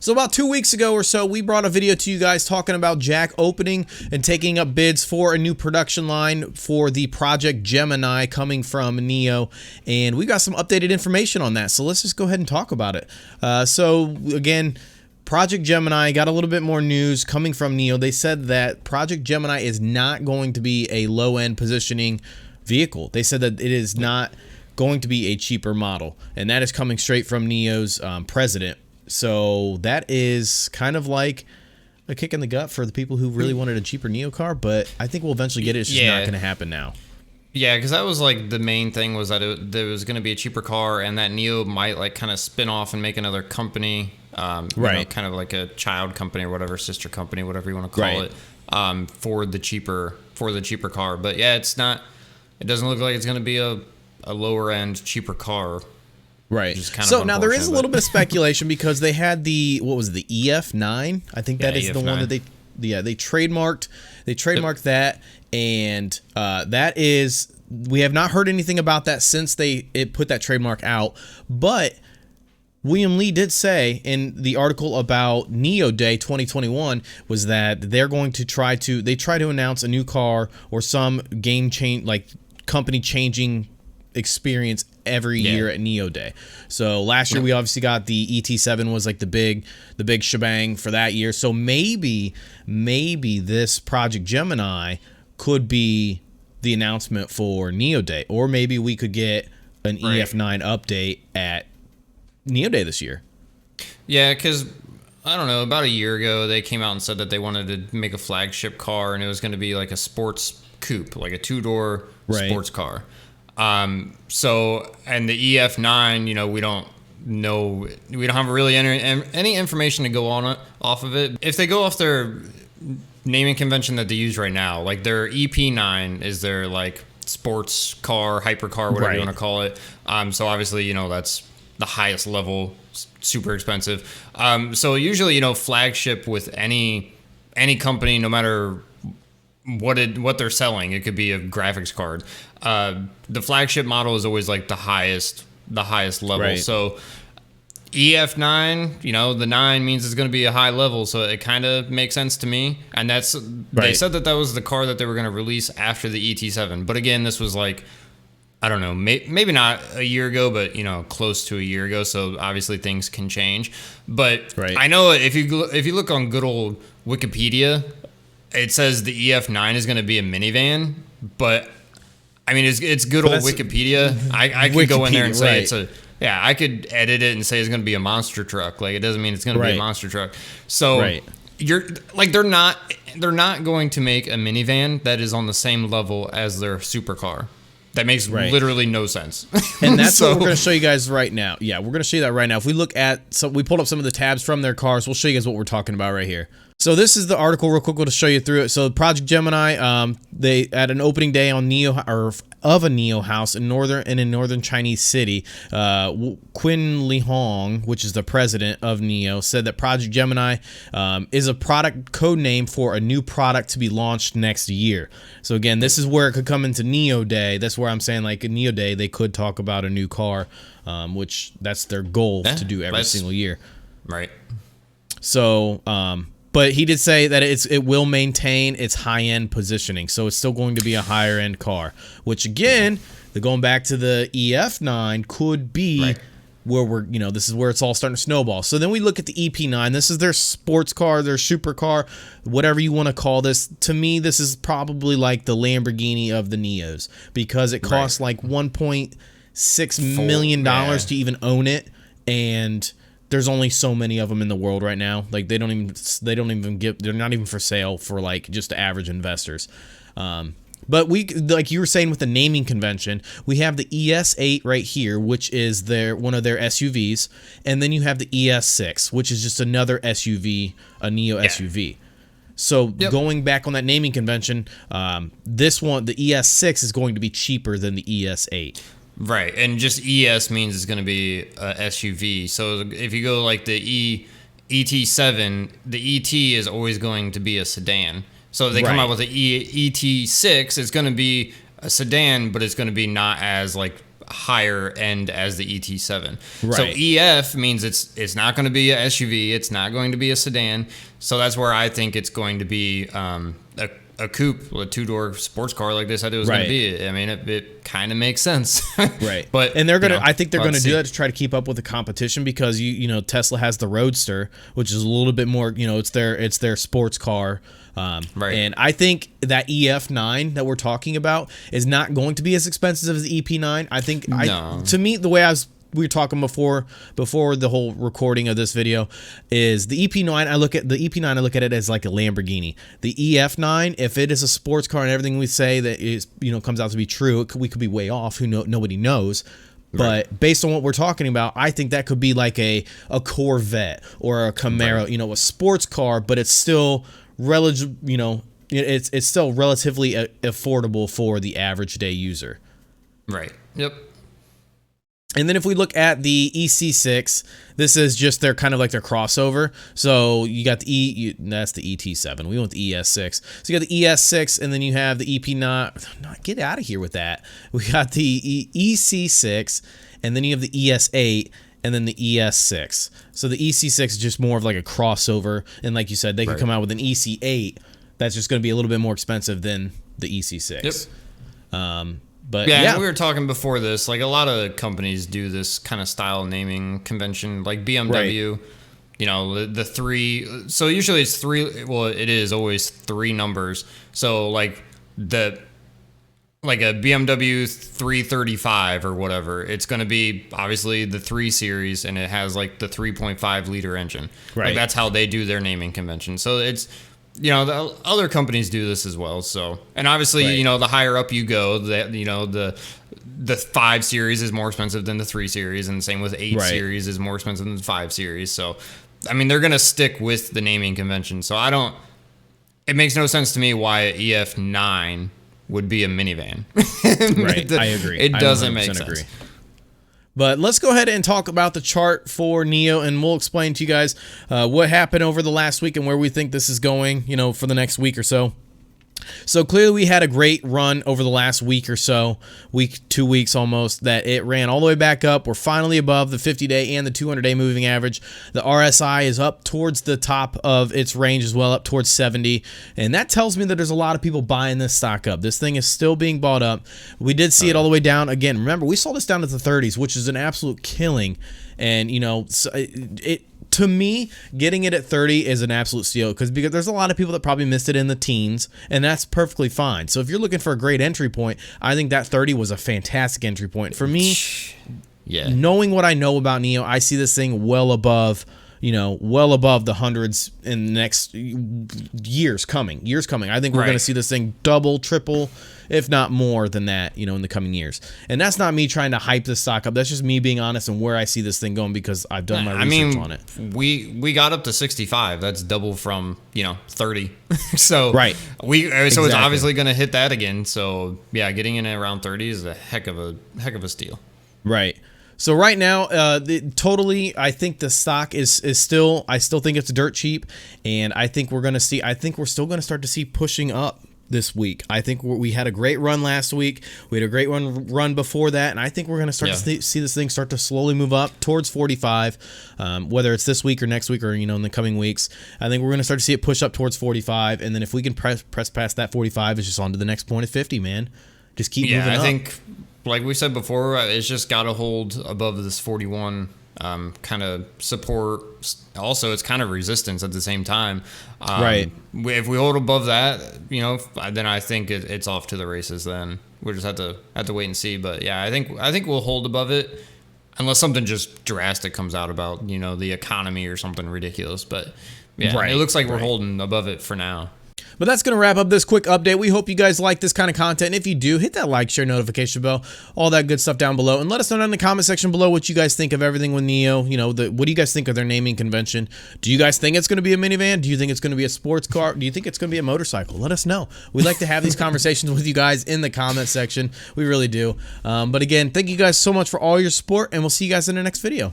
So about 2 weeks ago or so, we brought a video to you guys talking about Jack opening and taking up bids for a new production line for the Project Gemini coming from Nio, and we got some updated information on that. So let's just go ahead and talk about it. So again, Project Gemini got a little bit more news coming from Nio. They said that Project Gemini is not going to be a low-end positioning vehicle. They said that it is not going to be a cheaper model, and that is coming straight from Nio's president. So that is kind of like a kick in the gut for the people who really wanted a cheaper Nio car, but I think we'll eventually get it. It's just not going to happen now. Yeah, because that was like the main thing, was that there was going to be a cheaper car, and that Nio might like kind of spin off and make another company, right? Kind of like a child company or whatever, sister company, whatever you want to call it, for the cheaper car. But yeah, it's not. It doesn't look like it's going to be a lower end, cheaper car. Right. So now there is a little bit of speculation because they had the EF9. I think that is EF9. The one that they trademarked. They trademarked that, and that is, we have not heard anything about that since it put that trademark out. But William Lee did say in the article about Nio Day 2021 was that they're going to try to announce a new car or some company changing experience every year at Nio Day. So last year we obviously got the ET7 was like the big shebang for that year. So maybe this Project Gemini could be the announcement for Nio Day, or maybe we could get an EF9 update at Nio Day this year. Yeah, because I don't know, about a year ago they came out and said that they wanted to make a flagship car, and it was going to be like a sports coupe, like a two-door sports car. So, and the EF9, we don't know, we don't have really any information to go on off of it. If they go off their naming convention that they use right now, like their EP9 is their like sports car, hypercar, whatever you want to call it. So obviously, that's the highest level, super expensive. So usually, flagship with any company, no matter what they're selling, it could be a graphics card. The flagship model is always like the highest level. So EF9, the 9 means it's going to be a high level, so it kind of makes sense to me. And that's they said that was the car that they were going to release after the ET7. But again, this was like, I don't know, maybe not a year ago, but close to a year ago. So obviously things can change. But I know if you look on good old Wikipedia, it says the EF9 is going to be a minivan, but I mean it's good old Wikipedia. I could go in there and say I could edit it and say it's going to be a monster truck. Like, it doesn't mean it's going to be a monster truck. So you're like, they're not going to make a minivan that is on the same level as their supercar. That makes literally no sense. And that's what we're going to show you guys right now. Yeah, we're going to show you that right now. If we look at, we pulled up some of the tabs from their cars. We'll show you guys what we're talking about right here. So this is the article real quick. We'll just show you through it. So Project Gemini, they at an opening day on of a Nio house in northern Chinese city, Qin Li Hong, which is the president of Nio, said that Project Gemini is a product code name for a new product to be launched next year. So again, this is where it could come into Nio Day. That's where I'm saying, like, in Nio Day, they could talk about a new car, which that's their goal to do every single year. Right. So, but he did say that it will maintain its high-end positioning, so it's still going to be a higher-end car, which again, going back to the EF9, could be where this is where it's all starting to snowball. So then we look at the EP9. This is their sports car, their supercar, whatever you want to call this. To me, this is probably like the Lamborghini of the Nios, because it costs like $1.6 million to even own it, and there's only so many of them in the world right now. Like, they're not even for sale for like just average investors. But like you were saying with the naming convention, we have the ES8 right here, which is one of their SUVs, and then you have the ES6, which is just another SUV, a Nio SUV. So going back on that naming convention, this one, the ES6, is going to be cheaper than the ES8. Right, and just ES means it's going to be a SUV. So if you go like the ET7, the ET is always going to be a sedan. So if they come out with the ET6, it's going to be a sedan, but it's going to be not as like higher end as the ET7. Right. So EF means it's not going to be a SUV. It's not going to be a sedan. So that's where I think it's going to be a coupe, a two-door sports car like they said it was going to be. I mean, it kind of makes sense. Right. But and they're going to, I think they're going to do that to try to keep up with the competition, because you know, Tesla has the Roadster, which is a little bit more, you know, it's their sports car. Right. And I think that EF9 that we're talking about is not going to be as expensive as the EP9. I think to me, the way we were talking before the whole recording of this video, is the EP9. I look at it as like a Lamborghini. The EF9, if it is a sports car and everything we say that is, you know, comes out to be true, we could be way off. Nobody knows. But based on what we're talking about, I think that could be like a Corvette or a Camaro, you know, a sports car, but it's still you know, it's still relatively affordable for the average day user. Right. Yep. And then if we look at the EC6, this is just their kind of like their crossover. So you got the that's the ET7. We want the ES6. So you got the ES6, and then you have the EP9. No, get out of here with that. We got the EC6, and then you have the ES8, and then the ES6. So the EC6 is just more of like a crossover, and like you said, they could come out with an EC8 that's just going to be a little bit more expensive than the EC6. Yep. But yeah, we were talking before this, like a lot of companies do this kind of style naming convention, like BMW, you know, the three. So usually it's three. Well, it is always three numbers. So like a BMW 335 or whatever, it's going to be obviously the 3 Series, and it has like the 3.5 liter engine. Right. Like that's how they do their naming convention. So it's, you know, the other companies do this as well. So, and obviously, you know, the higher up you go, that, you know, the 5 Series is more expensive than the 3 Series, and the same with 8 Series is more expensive than the 5 Series. So, I mean, they're going to stick with the naming convention. So it makes no sense to me why EF9 would be a minivan. Right. I agree. It doesn't make sense. Agree. But let's go ahead and talk about the chart for Nio, and we'll explain to you guys what happened over the last week and where we think this is going, you know, for the next week or so. So clearly we had a great run over the last week or so, 2 weeks almost, that it ran all the way back up. We're finally above the 50-day and the 200-day moving average. The RSI is up towards the top of its range as well, up towards 70. And that tells me that there's a lot of people buying this stock up. This thing is still being bought up. We did see it all the way down. Again, remember, we saw this down to the 30s, which is an absolute killing. And, you know, to me, getting it at 30 is an absolute steal, because there's a lot of people that probably missed it in the teens, and that's perfectly fine. So if you're looking for a great entry point, I think that 30 was a fantastic entry point. For me, knowing what I know about Nio, I see this thing well above, you know, well above the hundreds in the next years coming. I think we're going to see this thing double, triple, if not more than that, you know, in the coming years. And that's not me trying to hype this stock up. That's just me being honest and where I see this thing going, because I've done my research on it. We got up to 65. That's double from, you know, 30. So it's obviously going to hit that again. So yeah, getting in at around 30 is a heck of a steal. Right. So right now, I think the stock is still, I still think it's dirt cheap, and I think we're still going to start to see pushing up this week. I think we had a great run last week. We had a great run before that, and I think we're going to start to see this thing start to slowly move up towards 45, whether it's this week or next week or, you know, in the coming weeks. I think we're going to start to see it push up towards 45, and then if we can press past that 45, it's just on to the next point of 50, man. Just keep moving up. I think, like we said before, it's just got to hold above this 41 kind of support. Also, it's kind of resistance at the same time. If we hold above that, you know, then I think it's off to the races. Then we'll just have to wait and see. But yeah, I think we'll hold above it, unless something just drastic comes out about, you know, the economy or something ridiculous. But yeah, it looks like we're holding above it for now. But that's going to wrap up this quick update. We hope you guys like this kind of content. And if you do, hit that like, share, notification bell, all that good stuff down below. And let us know in the comment section below what you guys think of everything with Nio. You know, what do you guys think of their naming convention? Do you guys think it's going to be a minivan? Do you think it's going to be a sports car? Do you think it's going to be a motorcycle? Let us know. We like to have these conversations with you guys in the comment section. We really do. But again, thank you guys so much for all your support, and we'll see you guys in the next video.